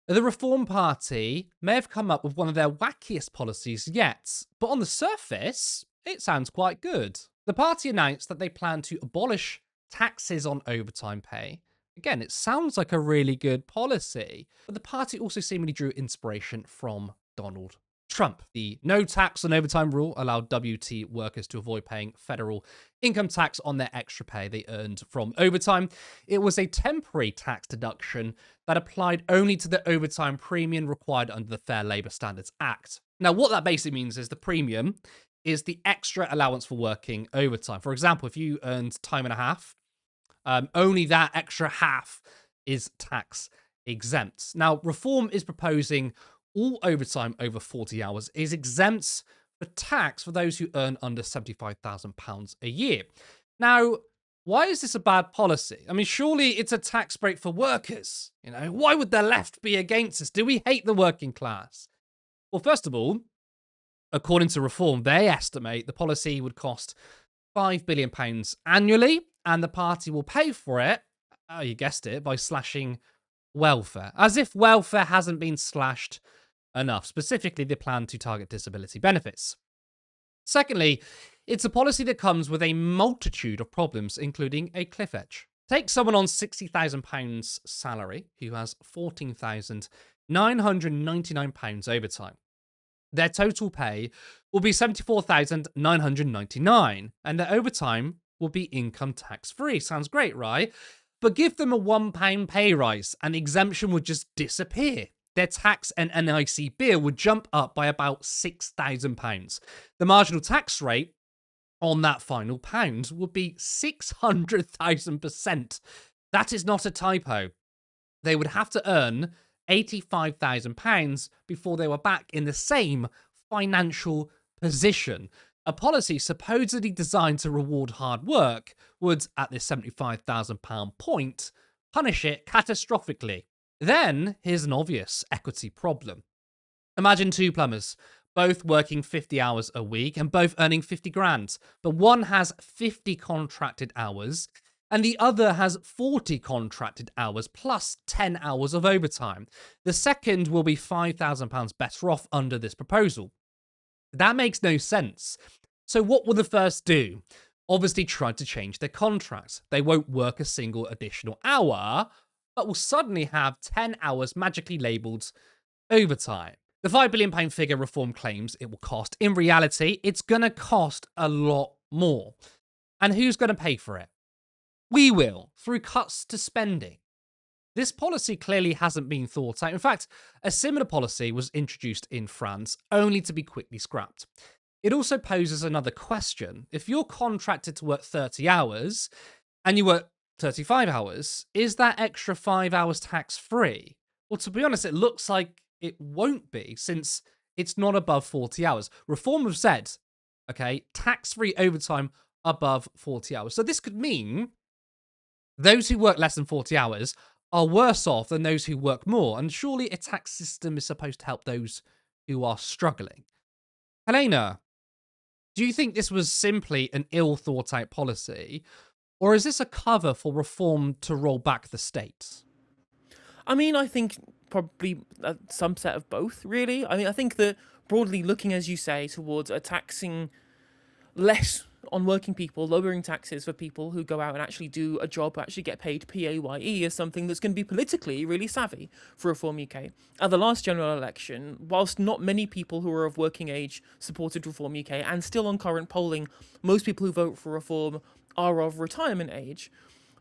The Reform Party may have come up with one of their wackiest policies yet, but on the surface, it sounds quite good. The party announced that they plan to abolish taxes on overtime pay. Again, it sounds like a really good policy, but the party also seemingly drew inspiration from Donald Trump. The no tax on overtime rule allowed WT workers to avoid paying federal income tax on their extra pay they earned from overtime. It was a temporary tax deduction that applied only to the overtime premium required under the Fair Labor Standards Act. Now, what that basically means is the premium is the extra allowance for working overtime. For example, if you earned time and a half, only that extra half is tax exempt. Now, Reform is proposing all overtime over 40 hours is exempt for tax for those who earn under £75,000 a year. Now, why is this a bad policy? I mean, surely it's a tax break for workers. You know, why would the left be against this? Do we hate the working class? Well, first of all, according to Reform, they estimate the policy would cost £5 billion annually, and the party will pay for it, oh, you guessed it, by slashing welfare. As if welfare hasn't been slashed enough. Specifically, they plan to target disability benefits. Secondly, it's a policy that comes with a multitude of problems, including a cliff edge. Take someone on £60,000 salary who has £14,999 overtime. Their total pay will be £74,999, and their overtime will be income tax-free. Sounds great, right? But give them a £1 pay rise, and the exemption would just disappear. Their tax and NIC bill would jump up by about £6,000. The marginal tax rate on that final pound would be 600,000%. That is not a typo. They would have to earn £85,000 before they were back in the same financial position. A policy supposedly designed to reward hard work would, at this £75,000 point, punish it catastrophically. Then, here's an obvious equity problem. Imagine two plumbers, both working 50 hours a week and both earning 50 grand, but one has 50 contracted hours and the other has 40 contracted hours plus 10 hours of overtime. The second will be £5,000 better off under this proposal. That makes no sense. So what will the first do? Obviously try to change their contracts. They won't work a single additional hour, but will suddenly have 10 hours magically labelled overtime. The £5 billion figure Reform claims it will cost. In reality, it's going to cost a lot more. And who's going to pay for it? We will, through cuts to spending. This policy clearly hasn't been thought out. In fact, a similar policy was introduced in France, only to be quickly scrapped. It also poses another question. If you're contracted to work 30 hours and you work 35 hours, is that extra 5 hours tax-free? Well, to be honest, it looks like it won't be, since it's not above 40 hours. Reform have said, okay, tax-free overtime above 40 hours. So this could mean those who work less than 40 hours are worse off than those who work more, and surely a tax system is supposed to help those who are struggling. Helena, do you think this was simply an ill-thought-out policy, or is this a cover for Reform to roll back the state? I mean, I think probably a subset of both, really. I mean, I think that broadly looking, as you say, towards a taxing less on working people, lowering taxes for people who go out and actually do a job, actually get paid PAYE, is something that's going to be politically really savvy for Reform UK. At the last general election, whilst not many people who are of working age supported Reform UK, and still on current polling, most people who vote for Reform are of retirement age,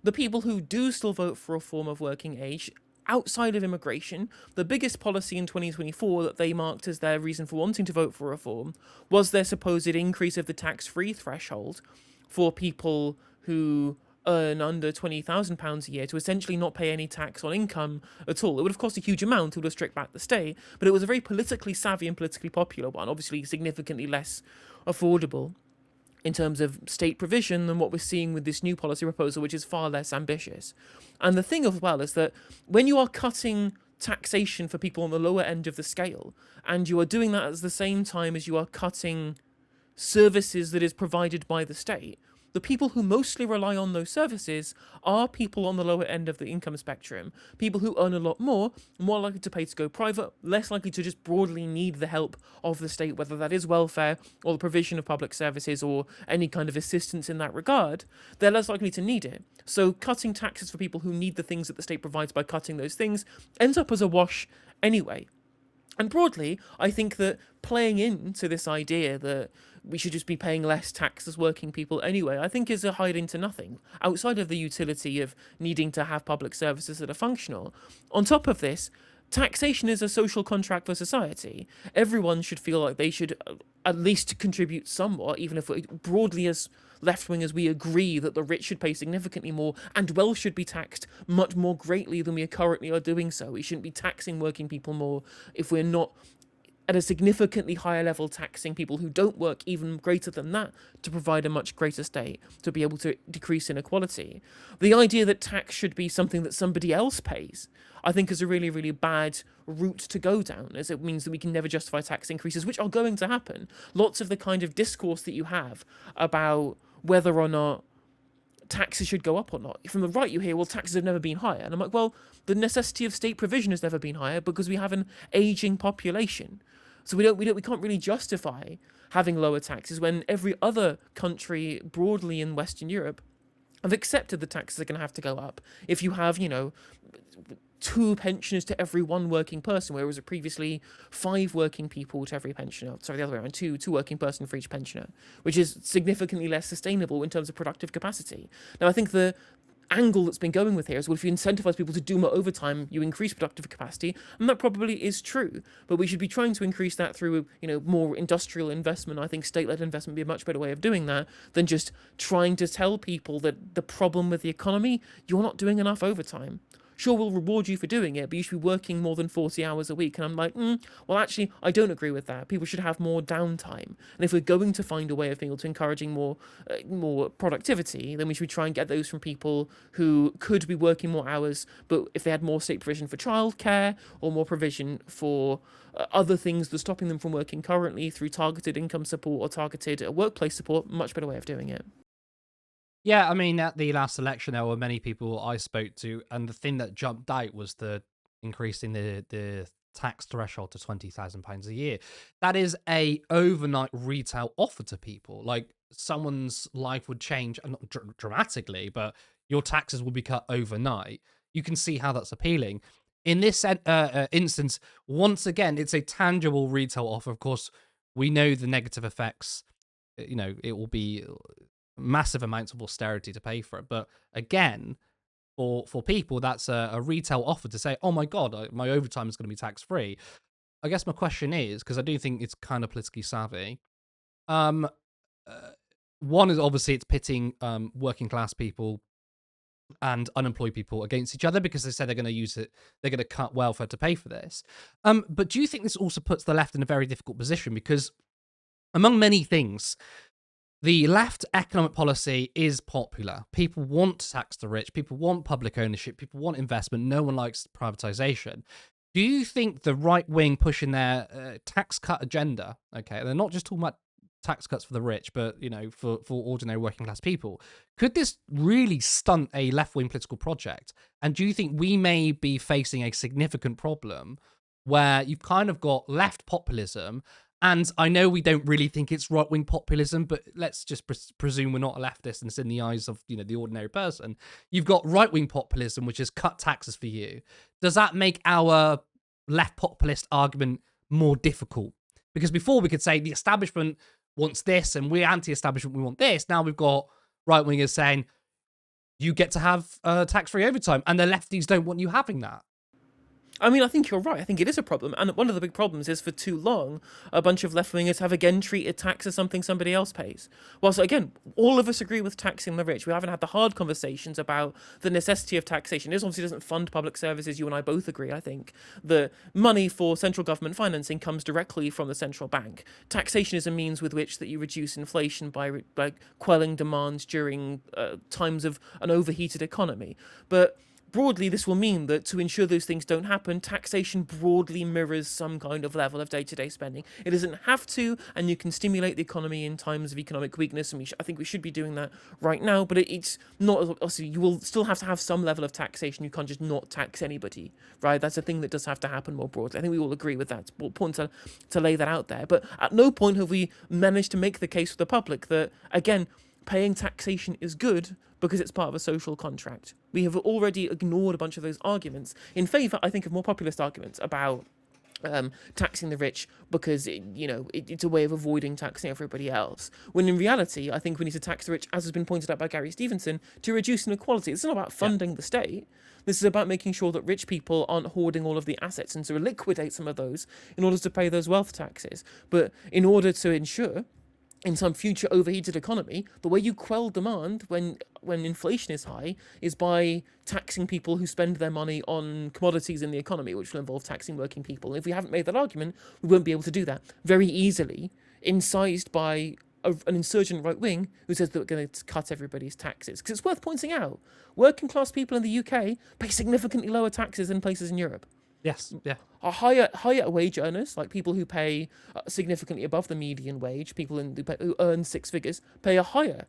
the people who do still vote for Reform of working age, outside of immigration, the biggest policy in 2024 that they marked as their reason for wanting to vote for Reform was their supposed increase of the tax-free threshold for people who earn under £20,000 a year to essentially not pay any tax on income at all. It would have cost a huge amount, it would have stripped back the state, but it was a very politically savvy and politically popular one, obviously significantly less affordable in terms of state provision than what we're seeing with this new policy proposal, which is far less ambitious. And the thing as well is that when you are cutting taxation for people on the lower end of the scale, and you are doing that at the same time as you are cutting services that is provided by the state, the people who mostly rely on those services are people on the lower end of the income spectrum, people who earn a lot more likely to pay to go private, less likely to just broadly need the help of the state, whether that is welfare or the provision of public services or any kind of assistance in that regard. They're less likely to need it. So cutting taxes for people who need the things that the state provides by cutting those things ends up as a wash anyway. And broadly, I think that playing into this idea that we should just be paying less tax as working people anyway, I think is a hide into nothing, outside of the utility of needing to have public services that are functional. On top of this, taxation is a social contract for society. Everyone should feel like they should at least contribute somewhat, even if broadly as left-wing as we agree that the rich should pay significantly more and wealth should be taxed much more greatly than we currently are doing so. We shouldn't be taxing working people more if we're not at a significantly higher level taxing people who don't work even greater than that to provide a much greater state to be able to decrease inequality. The idea that tax should be something that somebody else pays, I think, is a really, really bad route to go down, as it means that we can never justify tax increases, which are going to happen. Lots of the kind of discourse that you have about whether or not taxes should go up or not. From the right, you hear, well, taxes have never been higher. And I'm like, well, the necessity of state provision has never been higher because we have an aging population. So we can't really justify having lower taxes when every other country broadly in Western Europe have accepted the taxes are going to have to go up. If you have, 2 pensioners to every 1 working person, whereas previously 5 working people to every pensioner. Sorry, the other way around, two working person for each pensioner, which is significantly less sustainable in terms of productive capacity. Now, I think the angle that's been going with here is, well, if you incentivize people to do more overtime, you increase productive capacity, and that probably is true. But we should be trying to increase that through, more industrial investment. I think state-led investment would be a much better way of doing that than just trying to tell people that the problem with the economy, you're not doing enough overtime. Sure, we'll reward you for doing it, but you should be working more than 40 hours a week. And I'm like, well, actually, I don't agree with that. People should have more downtime. And if we're going to find a way of being able to encouraging more productivity, then we should try and get those from people who could be working more hours, but if they had more state provision for childcare or more provision for other things that's stopping them from working currently through targeted income support or targeted workplace support, much better way of doing it. Yeah, I mean, at the last election, there were many people I spoke to, and the thing that jumped out was the increasing the tax threshold to £20,000 a year. That is a overnight retail offer to people. Like, someone's life would change, not dramatically, but your taxes will be cut overnight. You can see how that's appealing. In this instance, once again, it's a tangible retail offer. Of course, we know the negative effects. It will be massive amounts of austerity to pay for it. But again, for people, that's a retail offer to say, oh my God, my overtime is going to be tax-free. I guess my question is, because I do think it's kind of politically savvy, one is obviously it's pitting working class people and unemployed people against each other because they say they're going to use it, they're going to cut welfare to pay for this. But do you think this also puts the left in a very difficult position? Because among many things, the left economic policy is popular. People want to tax the rich. People want public ownership. People want investment. No one likes privatization. Do you think the right wing pushing their tax cut agenda, okay, they're not just talking about tax cuts for the rich, but, for ordinary working class people, could this really stunt a left wing political project? And do you think we may be facing a significant problem where you've kind of got left populism? And I know we don't really think it's right-wing populism, but let's just presume we're not a leftist and it's in the eyes of, the ordinary person. You've got right-wing populism, which is cut taxes for you. Does that make our left populist argument more difficult? Because before we could say the establishment wants this and we're anti-establishment, we want this. Now we've got right-wingers saying you get to have tax-free overtime and the lefties don't want you having that. I mean, I think you're right. I think it is a problem. And one of the big problems is for too long, a bunch of left-wingers have again treated tax as something somebody else pays. Whilst, again, all of us agree with taxing the rich. We haven't had the hard conversations about the necessity of taxation. This obviously doesn't fund public services. You and I both agree, I think. The money for central government financing comes directly from the central bank. Taxation is a means with which that you reduce inflation by quelling demand during times of an overheated economy. But broadly, this will mean that to ensure those things don't happen, taxation broadly mirrors some kind of level of day-to-day spending. It doesn't have to, and you can stimulate the economy in times of economic weakness, and I think we should be doing that right now, but it's not, obviously, you will still have to have some level of taxation. You can't just not tax anybody, right? That's a thing that does have to happen more broadly. I think we all agree with that. It's important to lay that out there, but at no point have we managed to make the case for the public that, again, paying taxation is good because it's part of a social contract. We have already ignored a bunch of those arguments in favour, I think, of more populist arguments about taxing the rich because it's a way of avoiding taxing everybody else. When in reality, I think we need to tax the rich, as has been pointed out by Gary Stevenson, to reduce inequality. It's not about funding the state. This is about making sure that rich people aren't hoarding all of the assets and to liquidate some of those in order to pay those wealth taxes. But in order to ensure in some future overheated economy, the way you quell demand when inflation is high is by taxing people who spend their money on commodities in the economy, which will involve taxing working people. And if we haven't made that argument, we won't be able to do that very easily, incised by an insurgent right wing who says that we're going to cut everybody's taxes. Because it's worth pointing out, working class people in the UK pay significantly lower taxes than places in Europe. Yes, yeah. Higher wage earners, like people who pay significantly above the median wage, people who earn six figures, pay a higher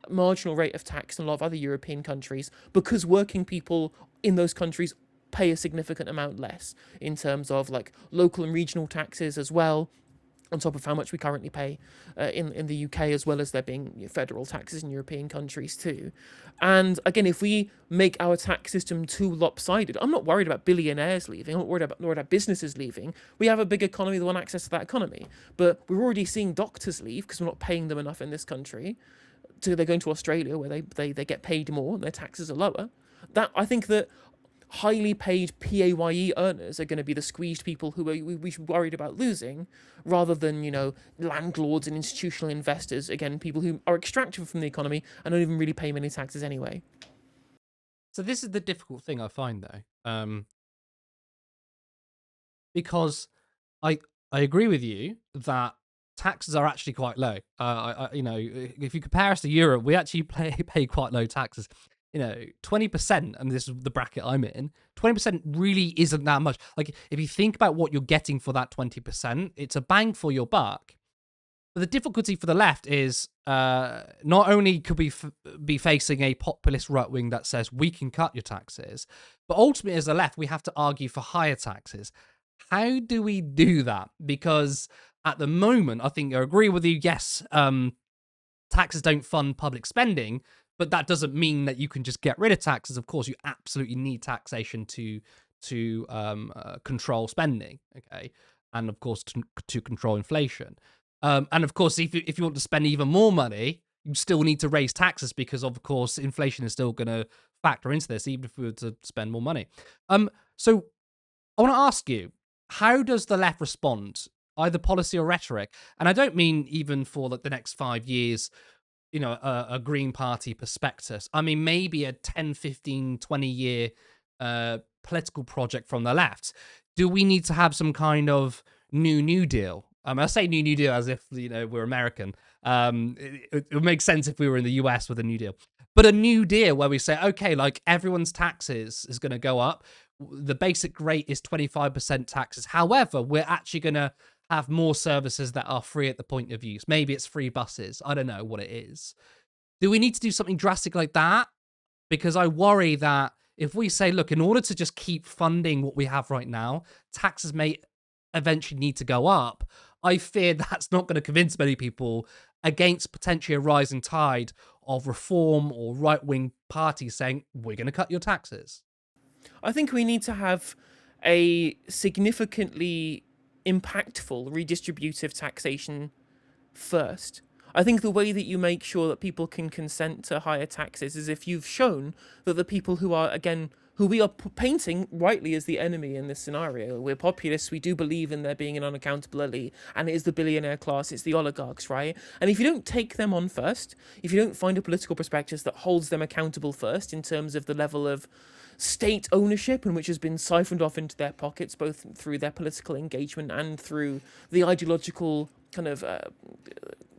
marginal rate of tax than a lot of other European countries because working people in those countries pay a significant amount less in terms of like local and regional taxes as well, on top of how much we currently pay in the UK, as well as there being federal taxes in European countries too. And again, if we make our tax system too lopsided, I'm not worried about billionaires leaving, I'm not worried about businesses leaving. We have a big economy that want access to that economy. But we're already seeing doctors leave because we're not paying them enough in this country. So they're going to Australia where they get paid more and their taxes are lower. I think that highly paid PAYE earners are going to be the squeezed people who we should be worried about losing, rather than, landlords and institutional investors, again, people who are extractive from the economy and don't even really pay many taxes anyway. So this is the difficult thing I find, though, because I agree with you that taxes are actually quite low. If you compare us to Europe, we actually pay quite low taxes. 20%, and this is the bracket I'm in, 20% really isn't that much. Like, if you think about what you're getting for that 20%, it's a bang for your buck. But the difficulty for the left is not only could we be facing a populist right wing that says we can cut your taxes, but ultimately as the left, we have to argue for higher taxes. How do we do that? Because at the moment, I think I agree with you, yes, taxes don't fund public spending, but that doesn't mean that you can just get rid of taxes. Of course, you absolutely need taxation to control spending, okay, and of course to control inflation. And of course, if you want to spend even more money, you still need to raise taxes because, of course, inflation is still going to factor into this, even if we were to spend more money. So I want to ask you, how does the left respond, either policy or rhetoric? And I don't mean even for the next 5 years. A Green Party perspective. I mean, maybe a 10, 15, 20-year political project from the left. Do we need to have some kind of New Deal? I say New Deal as if, we're American. It would make sense if we were in the US with a New Deal. But a New Deal where we say, okay, like everyone's taxes is going to go up. The basic rate is 25% taxes. However, we're actually going to have more services that are free at the point of use. Maybe it's free buses. I don't know what it is. Do we need to do something drastic like that? Because I worry that if we say, look, in order to just keep funding what we have right now, taxes may eventually need to go up. I fear that's not going to convince many people against potentially a rising tide of reform or right-wing parties saying, we're going to cut your taxes. I think we need to have a significantly impactful redistributive taxation first. I think the way that you make sure that people can consent to higher taxes is if you've shown that the people who are, again, who we are painting rightly as the enemy in this scenario. We're populists, we do believe in there being an unaccountable elite, and it is the billionaire class, it's the oligarchs, right? And if you don't take them on first, if you don't find a political prospectus that holds them accountable first in terms of the level of state ownership and which has been siphoned off into their pockets, both through their political engagement and through the ideological kind of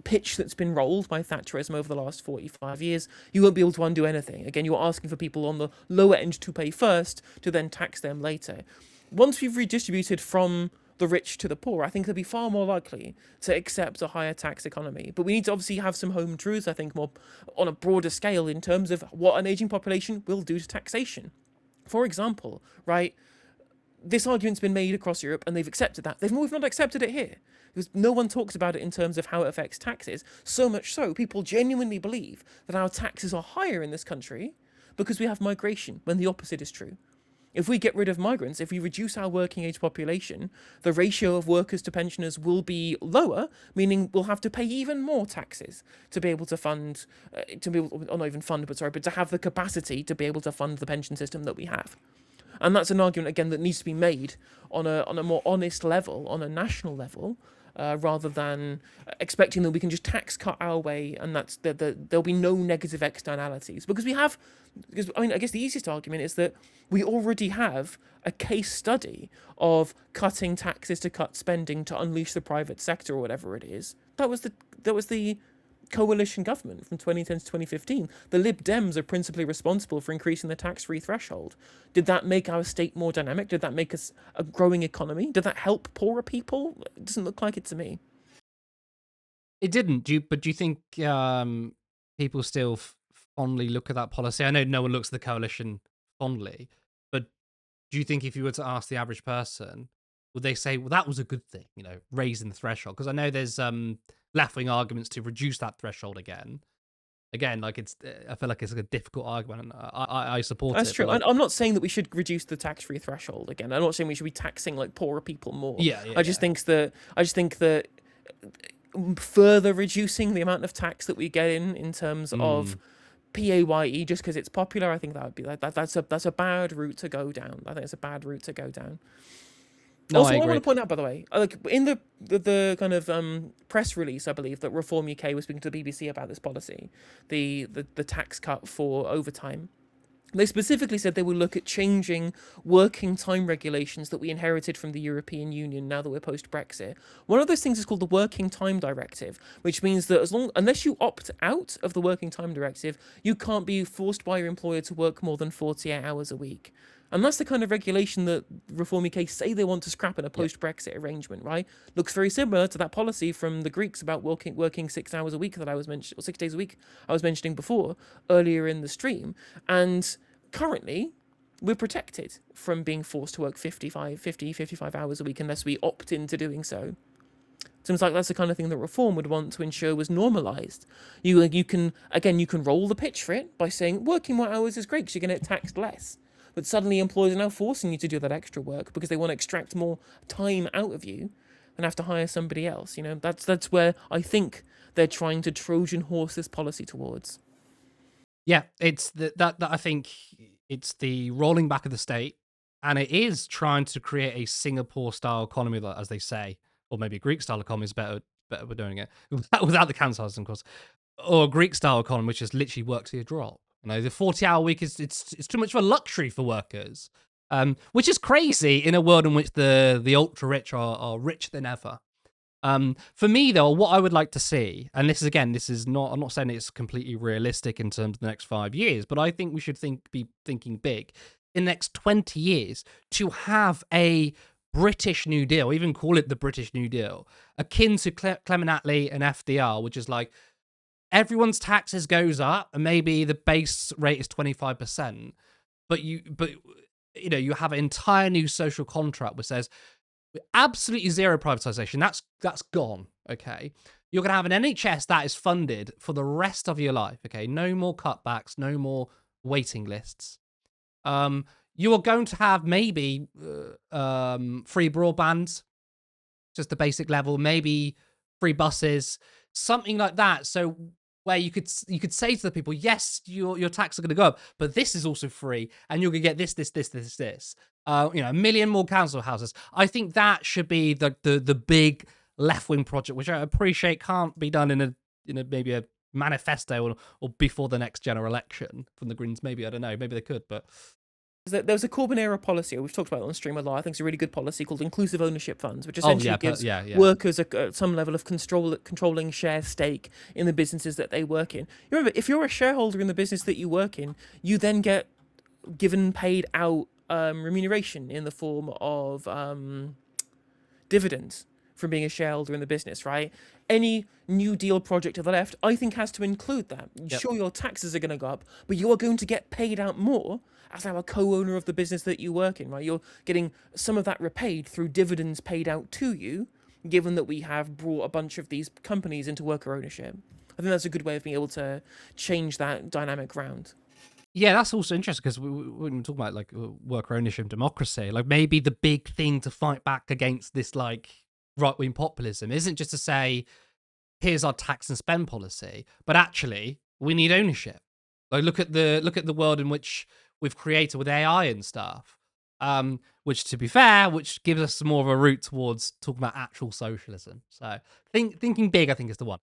pitch that's been rolled by Thatcherism over the last 45 years, you won't be able to undo anything. Again, you're asking for people on the lower end to pay first to then tax them later. Once we've redistributed from the rich to the poor, I think they'll be far more likely to accept a higher tax economy. But we need to obviously have some home truths, I think, more on a broader scale in terms of what an aging population will do to taxation. For example, right, this argument's been made across Europe and they've accepted that. We've not accepted it here. Because no one talks about it in terms of how it affects taxes. So much so, people genuinely believe that our taxes are higher in this country because we have migration, when the opposite is true. If we get rid of migrants, if we reduce our working age population, the ratio of workers to pensioners will be lower, meaning we'll have to pay even more taxes to be able to fund, or not even fund, but to have the capacity to be able to fund the pension system that we have. And that's an argument, again, that needs to be made on a more honest level, on a national level, rather than expecting that we can just tax cut our way and there'll be no negative externalities. Because I guess the easiest argument is that we already have a case study of cutting taxes to cut spending to unleash the private sector or whatever it is. That was the coalition government from 2010 to 2015. The Lib Dems are principally responsible for increasing the tax-free threshold. Did that make our state more dynamic? Did that make us a growing economy? Did that help poorer people? It doesn't look like it to me. It didn't. But do you think people still fondly look at that policy? I know no one looks at the coalition fondly, but do you think if you were to ask the average person, would they say, well, that was a good thing, raising the threshold? Because I know there's left-wing arguments to reduce that threshold again. Like I feel like it's a difficult argument, and I support it. That's true. I'm not saying that we should reduce the tax-free threshold again. I'm not saying we should be taxing like poorer people more. I just think that further reducing the amount of tax that we get in terms of PAYE just because it's popular, I think that would be that's a bad route to go down. I think it's a bad route to go down. No, also, I what I want agree. to point out, by the way, like in the kind of press release, I believe that Reform UK was speaking to the BBC about this policy, the tax cut for overtime. They specifically said they would look at changing working time regulations that we inherited from the European Union now that we're post-Brexit. One of those things is called the Working Time Directive, which means that unless you opt out of the Working Time Directive, you can't be forced by your employer to work more than 48 hours a week. And that's the kind of regulation that Reform UK say they want to scrap in a post-Brexit arrangement, right? Looks very similar to that policy from the Greeks about working 6 hours a week that I was mentioning, or 6 days a week I was mentioning before, earlier in the stream. And currently, we're protected from being forced to work 55 hours a week unless we opt into doing so. Seems like that's the kind of thing that Reform would want to ensure was normalised. You can roll the pitch for it by saying working more hours is great because you're going to get taxed less. But suddenly employers are now forcing you to do that extra work because they want to extract more time out of you and have to hire somebody else. That's where I think they're trying to Trojan horse this policy towards. Yeah, it's that I think it's the rolling back of the state, and it is trying to create a Singapore-style economy, as they say, or maybe a Greek-style economy is better we're doing it without the cancel system, of course, or a Greek-style economy which just literally works to your drop. The 40-hour week is it's too much of a luxury for workers, which is crazy in a world in which the ultra rich are richer than ever. For me, though, what I would like to see, and this is not, I'm not saying it's completely realistic in terms of the next 5 years, but I think we should be thinking big in the next 20 years to have a British New Deal, even call it the British New Deal, akin to Clement Attlee and FDR, which is like, everyone's taxes goes up, and maybe the base rate is 25%, but you have an entire new social contract which says absolutely zero privatization. That's gone. Okay, you're gonna have an NHS that is funded for the rest of your life. Okay, no more cutbacks, no more waiting lists. You are going to have maybe free broadband, just the basic level, maybe free buses, something like that. So where you could say to the people, yes, your tax are going to go up, but this is also free, and you're going to get this. A million more council houses. I think that should be the big left-wing project, which I appreciate can't be done in a maybe a manifesto or before the next general election from the Greens. Maybe, I don't know, maybe they could, but There was a Corbyn era policy, we've talked about it on stream a lot. I think it's a really good policy called inclusive ownership funds, which Oh essentially yeah, gives yeah, yeah. workers some level of controlling share stake in the businesses that they work in. You remember, if you're a shareholder in the business that you work in, you then get paid out remuneration in the form of dividends from being a shareholder in the business, right? Any New Deal project to the left, I think, has to include that. Yep. Sure, your taxes are going to go up, but you are going to get paid out more as now a co-owner of the business that you work in, right? You're getting some of that repaid through dividends paid out to you, given that we have brought a bunch of these companies into worker ownership. I think that's a good way of being able to change that dynamic round. Yeah, that's also interesting because when we talk about like worker ownership and democracy, like maybe the big thing to fight back against this like right-wing populism isn't just to say, here's our tax and spend policy, but actually we need ownership. Like look at the world in which we've created with AI and stuff. Which, to be fair, which gives us more of a route towards talking about actual socialism. So thinking big, I think, is the one.